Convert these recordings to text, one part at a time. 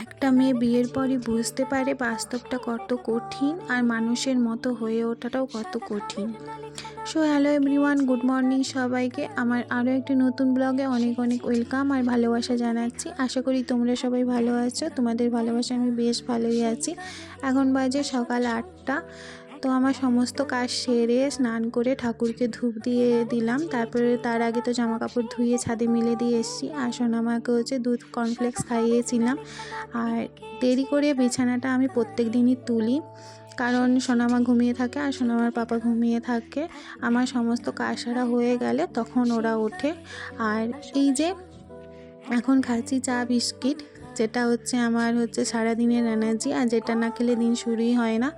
একটা মেয়ে বিয়ের পরই বুঝতে পারে বাস্তবটা কত কঠিন আর মানুষের মতো হয়ে ওঠাটাও কত কঠিন। So hello everyone, good morning সবাইকে। আমার আরও একটি নতুন ব্লগে অনেক অনেক ওয়েলকাম আর ভালোবাসা জানাচ্ছি। আশা করি তোমরা সবাই ভালো আছো। তোমাদের ভালোবাসা আমি বেশ ভালোই আছি। এখন বাজে সকাল 8টা। তো আমার সমস্ত কাজ সেরে স্নান করে ঠাকুরকে ধূপ দিয়ে দিলাম। তারপরে তার আগে তো জামা কাপড় ধুয়ে ছাদে মেলে দিয়ে এসেছি। আর সোনামাকে হচ্ছে দুধ কর্নফ্লেক্স খাইয়েছিলাম। আর দেরি করে বিছানাটা আমি প্রত্যেক দিনই তুলি, কারণ সোনামা ঘুমিয়ে থাকে আর সোনামার পাপা ঘুমিয়ে থাকে। আমার সমস্ত কাজ সারা হয়ে গেলে তখন ওরা ওঠে। আর এই যে এখন খাচ্ছি চা বিস্কিট, যেটা হচ্ছে আমার সারাদিনের এনার্জি, আর যেটা না খেলে দিন শুরুই হয় না।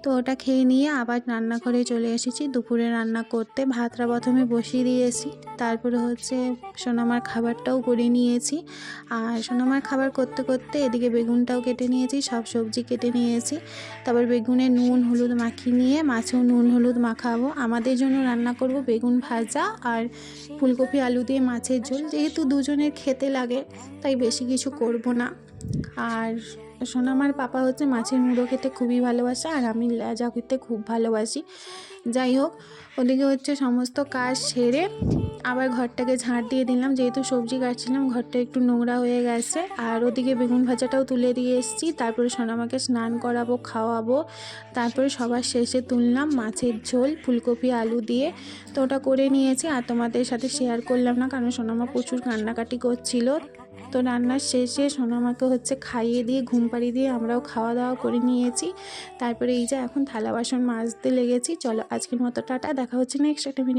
তো ওটা খেয়ে নিয়ে আবার রান্নাঘরে চলে এসেছি দুপুরে রান্না করতে। ভাতটা প্রথমে বসিয়ে দিয়েছি, তারপরে সোনামার খাবারটাও করে নিয়েছি। আর সোনামার খাবার করতে করতে এদিকে বেগুনটাও কেটে নিয়েছি, সব সবজি কেটে নিয়েছি। তারপর বেগুনে নুন হলুদ মাখিয়ে নিয়ে মাছেও নুন হলুদ মাখাবো। আমাদের জন্য রান্না করব বেগুন ভাজা আর ফুলকপি আলু দিয়ে মাছের ঝোল। যেহেতু দুজনের খেতে লাগে তাই বেশি কিছু করব না। আর সোনামার পাপা মাছের মুড়ো খেতে খুবই ভালোবাসে, আর আমি লেজা খেতে খুব ভালোবাসি। যাই হোক, ওদিকে সমস্ত কাজ সেরে আবার ঘরটাকে ঝাঁট দিয়ে দিলাম, যেহেতু সবজি কাটছিলাম ঘরটা একটু নোংরা হয়ে গেছে। আর ওদিকে বেগুন ভাজাটাও তুলে দিয়ে এসেছি। তারপরে সোনামাকে স্নান করাবো, খাওয়াবো। তারপরে সবার শেষে তুললাম মাছের ঝোল ফুলকপি আলু দিয়ে। তো ওটা করে নিয়েছি, আর তোমাদের সাথে শেয়ার করলাম না, কারণ সোনামা প্রচুর কান্নাকাটি করছিল। তো রান্নার শেষে সোনামাকে খাইয়ে দিয়ে ঘুম পাড়িয়ে দিয়ে আমরাও খাওয়া দাওয়া করে নিয়েছি। তারপরে এই যে এখন থালা বাসন মাজতে লেগেছি। চলো আজকের মতো টাটা, দেখা হচ্ছে নেক্সট একটা ভিডিও।